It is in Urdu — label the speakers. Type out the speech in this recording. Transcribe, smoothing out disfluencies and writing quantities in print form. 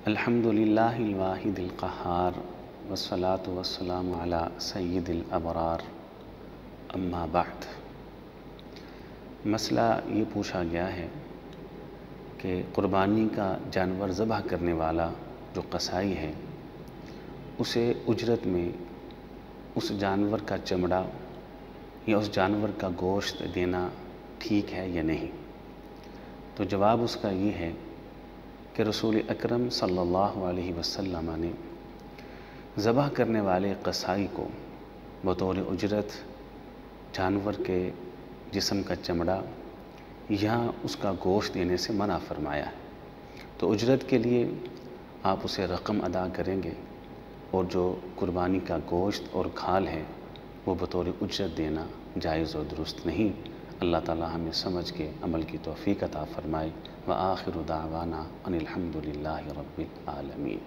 Speaker 1: الحمدللہ الواحد القہار والصلاة والسلام علی سید الابرار اما بعد۔ مسئلہ یہ پوچھا گیا ہے کہ قربانی کا جانور ذبح کرنے والا جو قصائی ہے اسے اجرت میں اس جانور کا چمڑا یا اس جانور کا گوشت دینا ٹھیک ہے یا نہیں؟ تو جواب اس کا یہ ہے کہ رسول اکرم صلی اللہ علیہ وسلم نے ذبح کرنے والے قصائی کو بطور اجرت جانور کے جسم کا چمڑا یا اس کا گوشت دینے سے منع فرمایا ہے۔ تو اجرت کے لیے آپ اسے رقم ادا کریں گے اور جو قربانی کا گوشت اور کھال ہے وہ بطور اجرت دینا جائز و درست نہیں۔ اللہ تعالی ہمیں سمجھ کے عمل کی توفیق عطا فرمائے۔ وآخر دعوانا ان الحمد للہ رب العالمین۔